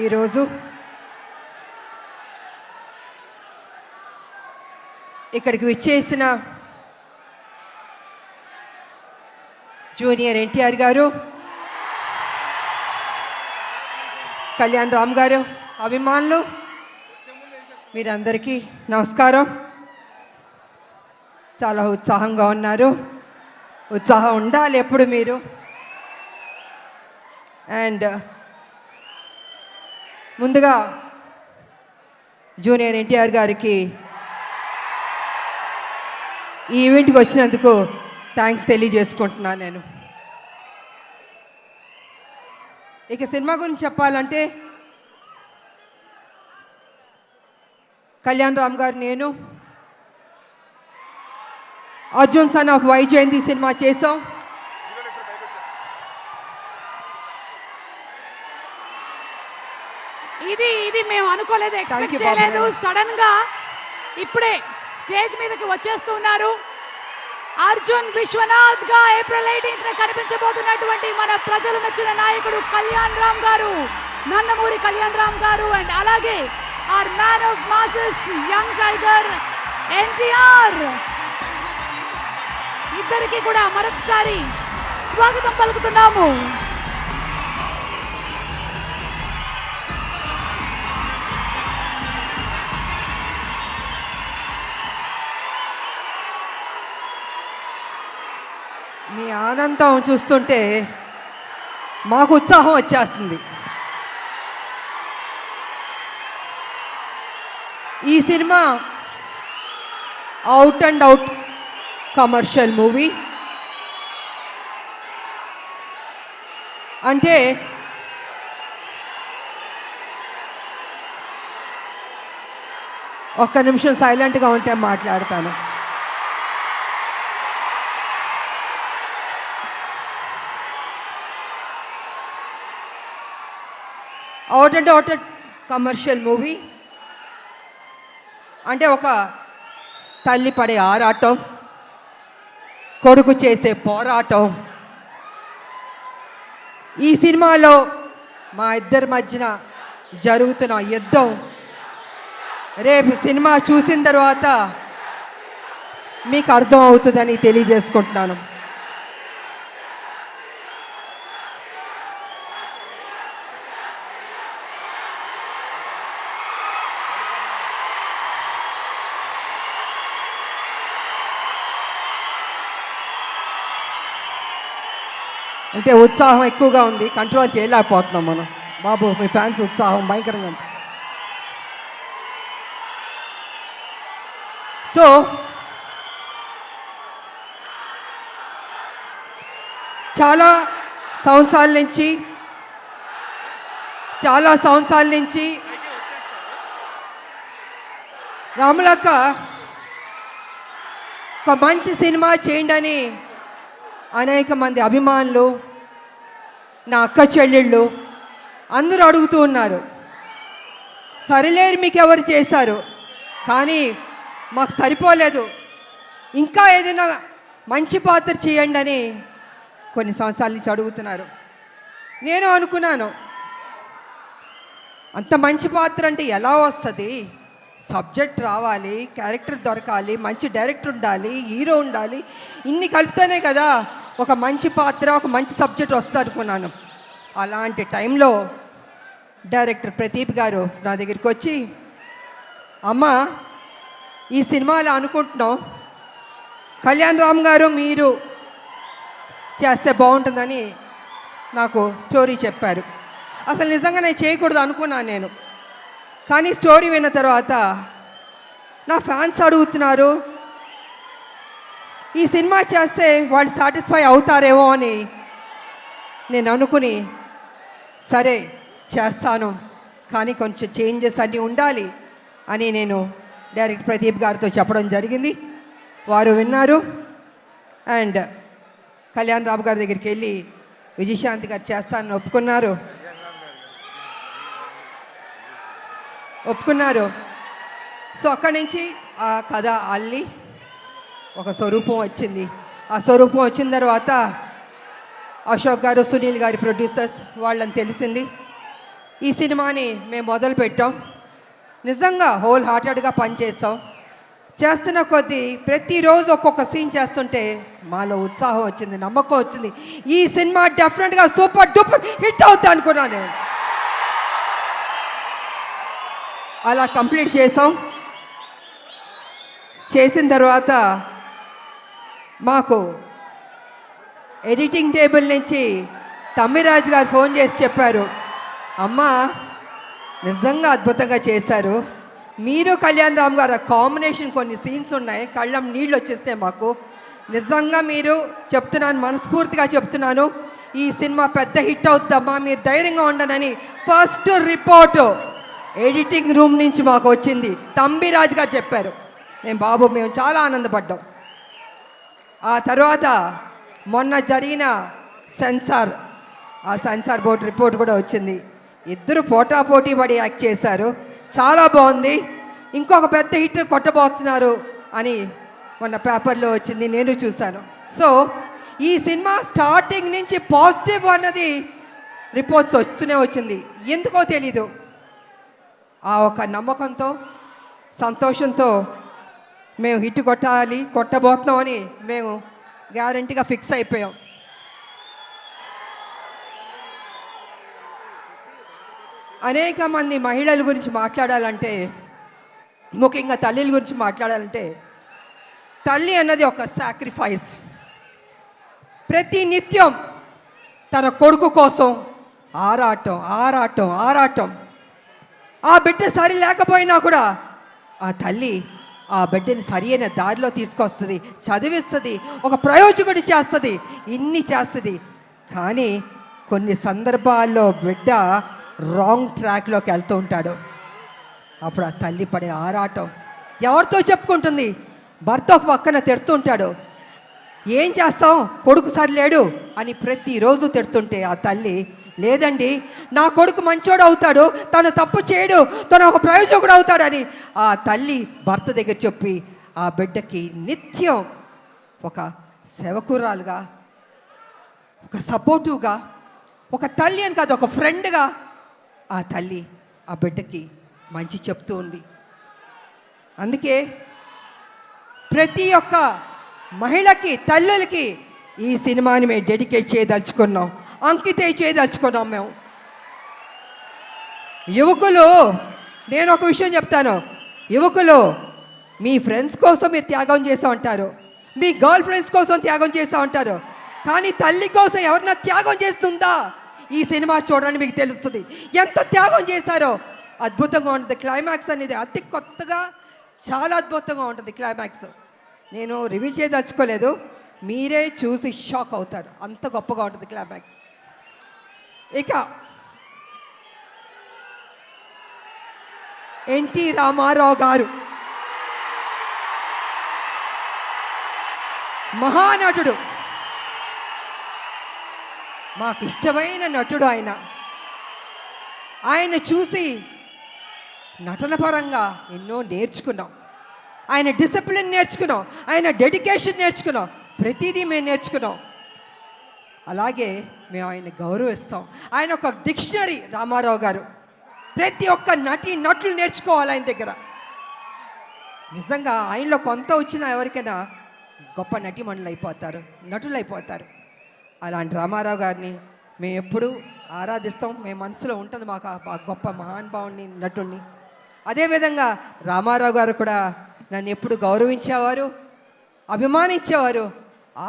ఈరోజు ఇక్కడికి విచ్చేసిన జూనియర్ ఎన్టీఆర్ గారు, కళ్యాణ్ రామ్ గారు, అభిమానులు, మీరందరికీ నమస్కారం. చాలా ఉత్సాహంగా ఉన్నారు. ఉత్సాహం ఉండాలి ఎప్పుడు మీరు. అండ్ ముందుగా జూనియర్ ఎన్టీఆర్ గారికి ఈ ఈవెంట్కి వచ్చినందుకు థ్యాంక్స్ తెలియజేసుకుంటున్నాను నేను. ఇక సినిమా గురించి చెప్పాలంటే కళ్యాణ్ రామ్ గారు, నేను Arjun son of Vyjayanthi cinema చేసాం. ఇది మేము అనుకోలేదు, ఎక్స్పెక్ట్ చేయలేదు. సడన్ గా ఇప్పుడే స్టేజ్ మీదకి వచ్చేస్తున్నారు. అర్జున్ విశ్వనాథ్ గా ఏప్రిల్ 18న కనిపించబోతున్నటువంటి మన ప్రజలు మెచ్చిన నాయకుడు కళ్యాణ్ రామ్ గారు, నందమూరి కళ్యాణ్ రామ్ గారు, అండ్ అలాగే our man of masses young tiger NTR, ఇద్దరికి కూడా మరొకసారి స్వాగతం పలుకుతున్నాము. మీ ఆనందం చూస్తుంటే మాకు ఉత్సాహం వచ్చేస్తుంది. ఈ cinema out and out commercial movie. అంటే ఒక్క నిమిషం సైలెంట్గా ఉంటే మాట్లాడతాను. Out and out commercial movie అంటే ఒక తల్లి పడే ఆరాటం, కొడుకు చేసే పోరాటం. ఈ సినిమాలో మా ఇద్దరి మధ్యన జరుగుతున్న యుద్ధం రేపు సినిమా చూసిన తర్వాత మీకు అర్థం అవుతుందని తెలియజేసుకుంటున్నాను. అంటే ఉత్సాహం ఎక్కువగా ఉంది, కంట్రోల్ చేయలేకపోతున్నాం మనం. బాబు, మీ ఫ్యాన్స్ ఉత్సాహం భయంకరంగా ఉంది. సో చాలా సంవత్సరాల నుంచి రాములక్క ఒక మంచి సినిమా చేయండి అని అనేక మంది అభిమానులు, నా అక్క చెల్లెళ్ళు అందరూ అడుగుతూ ఉన్నారు. సరిలేరు మీకు ఎవరు చేశారు, కానీ మాకు సరిపోలేదు, ఇంకా ఏదైనా మంచి పాత్ర చేయండి అని కొన్ని సంవత్సరాల నుంచి అడుగుతున్నారు. నేను అనుకున్నాను, అంత మంచి పాత్ర అంటే ఎలా వస్తుంది? సబ్జెక్ట్ రావాలి, క్యారెక్టర్ దొరకాలి, మంచి డైరెక్టర్ ఉండాలి, హీరో ఉండాలి, ఇన్ని కలిపితేనే కదా ఒక మంచి పాత్ర, ఒక మంచి సబ్జెక్ట్ వస్తుంది అనుకున్నాను. అలాంటి టైంలో డైరెక్టర్ ప్రదీప్ గారు నా దగ్గరికి వచ్చి, అమ్మ ఈ సినిమాలో అనుకుంటున్నాం, కళ్యాణ్ రామ్ గారు మీరు చేస్తే బాగుంటుందని నాకు స్టోరీ చెప్పారు. అసలు నిజంగా నేను చేయకూడదు అనుకున్నాను నేను. కానీ స్టోరీ విన్న తర్వాత నా ఫ్యాన్స్ అడుగుతున్నారు, ఈ సినిమా చేస్తే వాళ్ళు సాటిస్ఫై అవుతారేమో అని నేను అనుకుని, సరే చేస్తాను, కానీ కొంచెం చేంజెస్ అన్నీ ఉండాలి అని నేను డైరెక్టర్ ప్రదీప్ గారితో చెప్పడం జరిగింది. వారు విన్నారు. అండ్ కళ్యాణ్ రామ్ గారి దగ్గరికి వెళ్ళి విజయశాంతి గారు చేస్తానని ఒప్పుకున్నారు. సో అక్కడి నుంచి ఆ కథ అల్లి ఒక స్వరూపం వచ్చింది. ఆ స్వరూపం వచ్చిన తర్వాత అశోక్ గారు, సునీల్ గారి ప్రొడ్యూసర్స్ వాళ్ళని తెలిసింది. ఈ సినిమాని మేము మొదలు పెట్టాం. నిజంగా హోల్ హార్టెడ్గా పనిచేస్తాం. చేస్తున్న కొద్దీ ప్రతిరోజు ఒక్కొక్క సీన్ చేస్తుంటే మాలో ఉత్సాహం వచ్చింది, నమ్మకం వచ్చింది. ఈ సినిమా డెఫినెట్గా సూపర్ డూపర్ హిట్ అవుతుంది అనుకున్నాను నేను. అలా కంప్లీట్ చేసాం. చేసిన తర్వాత మాకు ఎడిటింగ్ టేబుల్ నుంచి తమ్మిరాజు గారు ఫోన్ చేసి చెప్పారు, అమ్మా నిజంగా అద్భుతంగా చేశారు, మీరు కళ్యాణ్ రామ్ గారు కాంబినేషన్ కొన్ని సీన్స్ ఉన్నాయి, కళ్ళం నీళ్ళు వచ్చేసినాయి మాకు. నిజంగా మీరు చెప్తున్నాను, మనస్ఫూర్తిగా చెప్తున్నాను, ఈ సినిమా పెద్ద హిట్ అవుద్దమ్మా, మీరు ధైర్యంగా ఉండనని ఫస్ట్ రిపోర్టు ఎడిటింగ్ రూమ్ నుంచి మాకు వచ్చింది. తమ్మిరాజు గారు చెప్పారు. మేము చాలా ఆనందపడ్డాం. ఆ తర్వాత మొన్న జరిగిన సెన్సార్ బోర్డు రిపోర్ట్ కూడా వచ్చింది. ఇద్దరు పోటాపోటీ పడి యాక్ట్ చేశారు, చాలా బాగుంది, ఇంకొక పెద్ద హిట్ కొట్టబోతున్నారు అని మొన్న పేపర్లో వచ్చింది, నేను చూశాను. సో ఈ సినిమా స్టార్టింగ్ నుంచి పాజిటివ్ అన్నది రిపోర్ట్స్ వస్తూనే వచ్చింది. ఎందుకో తెలీదు, ఆ ఒక నమ్మకంతో సంతోషంతో మేము హిట్ కొట్టబోతున్నామని మేము గ్యారంటీగా ఫిక్స్ అయిపోయాం. అనేక మంది మహిళల గురించి మాట్లాడాలంటే, ముఖ్యంగా తల్లిల గురించి మాట్లాడాలంటే, తల్లి అన్నది ఒక సాక్రిఫైస్. ప్రతి నిత్యం తన కొడుకు కోసం ఆరాటం. ఆ బిడ్డ సరి లేకపోయినా కూడా ఆ తల్లి ఆ బిడ్డని సరి అయిన దారిలో తీసుకొస్తుంది, చదివిస్తుంది, ఒక ప్రయోజకుడి చేస్తుంది, ఇన్ని చేస్తుంది. కానీ కొన్ని సందర్భాల్లో బిడ్డ రాంగ్ ట్రాక్లోకి వెళ్తూ ఉంటాడు. అప్పుడు ఆ తల్లి పడే ఆరాటం ఎవరితో చెప్పుకుంటుంది? భర్త ఒక పక్కన తిడుతుంటాడు, ఏం చేస్తాం కొడుకు సరిలేడు అని ప్రతిరోజు తిడుతుంటే ఆ తల్లి, లేదండి నా కొడుకు మంచోడు అవుతాడు, తను తప్పు చేయడు, తను ఒక ప్రయోజకుడు అవుతాడని ఆ తల్లి భర్త దగ్గర చెప్పి ఆ బిడ్డకి నిత్యం ఒక సేవకురాలుగా, ఒక సపోర్టివ్గా, ఒక తల్లి అని కాదు ఒక ఫ్రెండ్గా ఆ తల్లి ఆ బిడ్డకి మంచి చెప్తూ ఉంది. అందుకే ప్రతి ఒక్క మహిళకి, తల్లులకి ఈ సినిమాని మేము డెడికేట్ చేయదలుచుకున్నాం, అంకితం చేయదలుచుకున్నాం మేము. యువకులు, నేను ఒక విషయం చెప్తాను, యువకులు మీ ఫ్రెండ్స్ కోసం మీరు త్యాగం చేస్తూ ఉంటారు, మీ గర్ల్ ఫ్రెండ్స్ కోసం త్యాగం చేస్తూ ఉంటారు, కానీ తల్లి కోసం ఎవరన్నా త్యాగం చేస్తుందా? ఈ సినిమా చూడండి, మీకు తెలుస్తుంది ఎంత త్యాగం చేశారో. అద్భుతంగా ఉంటుంది క్లైమాక్స్ అనేది, అతి కొత్తగా చాలా అద్భుతంగా ఉంటుంది క్లైమాక్స్. నేను రివీల్ చేయదలుచుకోలేదు, మీరే చూసి షాక్ అవుతారు, అంత గొప్పగా ఉంటుంది క్లైమాక్స్. ఇక ఎన్టీ రామారావు గారు మహానటుడు, మాకు ఇష్టమైన నటుడు ఆయన చూసి నటన పరంగా ఎన్నో నేర్చుకున్నాం, ఆయన డిసిప్లిన్ నేర్చుకున్నాం, ఆయన డెడికేషన్ నేర్చుకున్నాం, ప్రతిదీ మేము నేర్చుకున్నాం. అలాగే మేము ఆయన గౌరవిస్తాం. ఆయన ఒక డిక్షనరీ రామారావు గారు, ప్రతి ఒక్క నటులు నేర్చుకోవాలి ఆయన దగ్గర. నిజంగా ఆయనలో కొంత వచ్చినా ఎవరికైనా గొప్ప నటులు అయిపోతారు. అలాంటి రామారావు గారిని మేము ఎప్పుడూ ఆరాధిస్తాం, మేము మనసులో ఉంటుంది మాకు ఆ గొప్ప మహానుభావుని, నటుడిని. అదేవిధంగా రామారావు గారు కూడా నన్ను ఎప్పుడు గౌరవించేవారు, అభిమానించేవారు.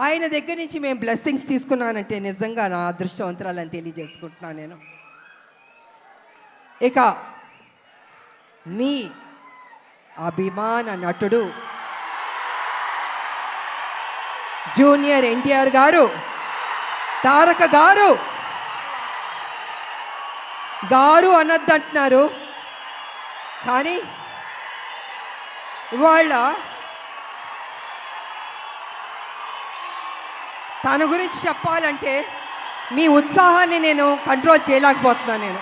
ఆయన దగ్గర నుంచి మేము బ్లెస్సింగ్స్ తీసుకున్నానంటే నిజంగా నా అదృష్టవంతురాలని తెలియజేసుకుంటున్నాను నేను. ఇక మీ అభిమాన నటుడు జూనియర్ ఎన్టీఆర్ గారు, తారక గారు అనొద్దంటున్నారు, కానీ ఇవాళ తన గురించి చెప్పాలంటే మీ ఉత్సాహాన్ని నేను కంట్రోల్ చేయలేకపోతున్నాను. నేను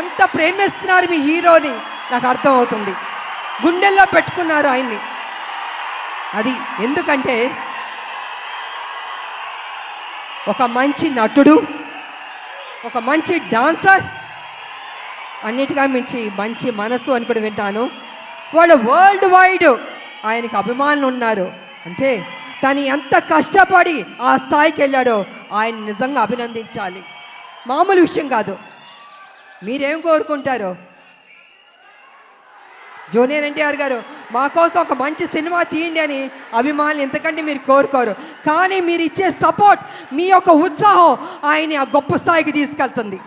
ఎంత ప్రేమిస్తున్నారు మీ హీరోని నాకు అర్థమవుతుంది, గుండెల్లో పెట్టుకున్నారు ఆయన్ని. అది ఎందుకంటే ఒక మంచి నటుడు, ఒక మంచి డాన్సర్, అన్నిటిగా మించి మంచి మనసు అని కూడా వింటాను. వాళ్ళు వరల్డ్ వైడ్ ఆయనకి అభిమానులు ఉన్నారు. అంటే తను ఎంత కష్టపడి ఆ స్థాయికి వెళ్ళాడో ఆయన నిజంగా అభినందించాలి. మామూలు విషయం కాదు. మీరేం కోరుకుంటారో? జూనియర్ ఎన్టీఆర్ గారు మా కోసం ఒక మంచి సినిమా తీయండి అని అభిమానులు ఎంతకంటే మీరు కోరుకోరు. కానీ మీరు ఇచ్చే సపోర్ట్, మీ యొక్క ఉత్సాహం ఆయన్ని ఆ గొప్ప స్థాయికి తీసుకెళ్తుంది.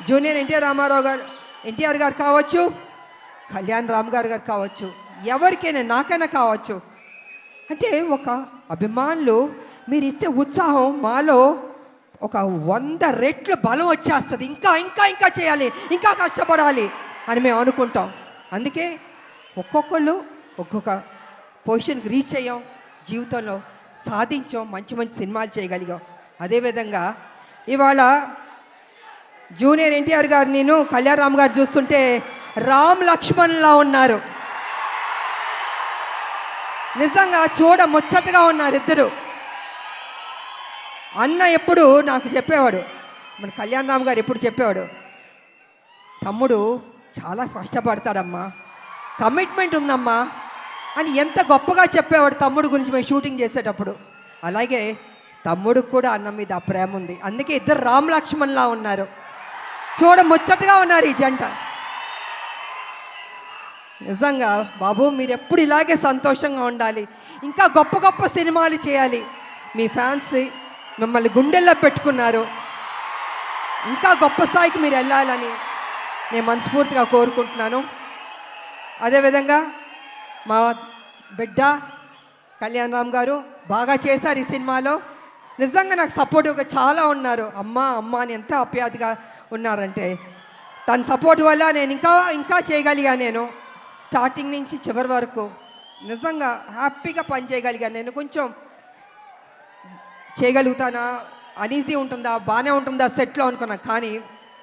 జూనియర్ ఎన్టీఆర్ గారు కావచ్చు, కళ్యాణ్ రామ్ గారు కావచ్చు, ఎవరికైనా నాకైనా కావచ్చు. అంటే ఒక అభిమానులు మీరు ఇచ్చే ఉత్సాహం మాలో ఒక 100 రెట్లు బలం వచ్చేస్తుంది. ఇంకా ఇంకా ఇంకా చేయాలి, ఇంకా కష్టపడాలి అని మేము అనుకుంటాం. అందుకే ఒక్కొక్కళ్ళు ఒక్కొక్క పొజిషన్కి రీచ్ అయ్యాం, జీవితంలో సాధించాం, మంచి మంచి సినిమాలు చేయగలిగాం. అదేవిధంగా ఇవాళ జూనియర్ ఎన్టీఆర్ గారు, నేను కళ్యాణ్ రామ్ గారు చూస్తుంటే రామ్ లక్ష్మణ్లా ఉన్నారు. నిజంగా చూడ ముచ్చటగా ఉన్నారు ఇద్దరు. అన్న ఎప్పుడు నాకు చెప్పేవాడు, మన కళ్యాణ్ రామ్ గారు ఎప్పుడు చెప్పేవాడు, తమ్ముడు చాలా కష్టపడతాడమ్మా, కమిట్మెంట్ ఉందమ్మా అని ఎంత గొప్పగా చెప్పేవాడు తమ్ముడు గురించి మేము షూటింగ్ చేసేటప్పుడు. అలాగే తమ్ముడికి కూడా అన్న మీద ఆ ప్రేమ ఉంది. అందుకే ఇద్దరు రామ్ లక్ష్మణ్లా ఉన్నారు, చూడ ముచ్చటగా ఉన్నారు ఈ జంట. నిజంగా బాబు మీరు ఎప్పుడు ఇలాగే సంతోషంగా ఉండాలి, ఇంకా గొప్ప గొప్ప సినిమాలు చేయాలి. మీ ఫ్యాన్స్ మిమ్మల్ని గుండెల్లో పెట్టుకున్నారు, ఇంకా గొప్ప స్థాయికి మీరు వెళ్ళాలని నేను మనస్ఫూర్తిగా కోరుకుంటున్నాను. అదేవిధంగా మా బిడ్డ కళ్యాణ్ రామ్ గారు బాగా చేశారు ఈ సినిమాలో. నిజంగా నాకు సపోర్టివ్గా చాలా ఉన్నారు. అమ్మ అమ్మ అని ఎంత ఆప్యాయతగా ఉన్నారంటే, తన సపోర్ట్ వల్ల నేను ఇంకా ఇంకా చేయగలిగాను. నేను స్టార్టింగ్ నుంచి చివరి వరకు నిజంగా హ్యాపీగా పని చేయగలిగాను. నేను కొంచెం చేయగలుగుతానా, అనీజీ ఉంటుందా, బాగానే ఉంటుందా సెట్లో అనుకున్నా. కానీ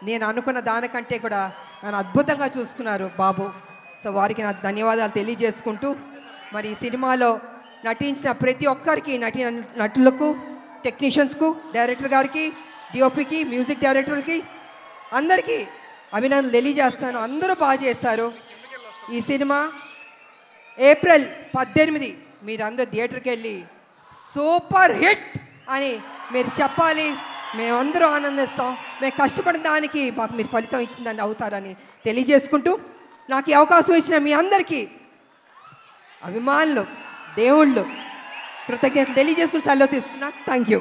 నేను అనుకున్న దానికంటే కూడా నన్ను అద్భుతంగా చూసుకున్నారు బాబు. సో వారికి నా ధన్యవాదాలు తెలియజేసుకుంటూ, మరి ఈ సినిమాలో నటించిన ప్రతి ఒక్కరికి, నటులకు, టెక్నీషియన్స్కు, డైరెక్టర్ గారికి, డిఓపికి, మ్యూజిక్ డైరెక్టర్కి అందరికీ అభినందనలు తెలియజేస్తాను. అందరూ బాగా చేశారు. ఈ సినిమా ఏప్రిల్ 18 మీరందరూ థియేటర్కి వెళ్ళి సూపర్ హిట్ అని మీరు చెప్పాలి. మేమందరూ ఆనందిస్తాం. మేము కష్టపడిన దానికి మాకు మీరు ఫలితం ఇచ్చిందని అవుతారని తెలియజేసుకుంటూ, నాకు ఈ అవకాశం ఇచ్చిన మీ అందరికీ అభిమానులు, దేవుళ్ళు కృతజ్ఞతలు తెలియజేసుకుని సెలవు తీసుకున్నా. Thank you.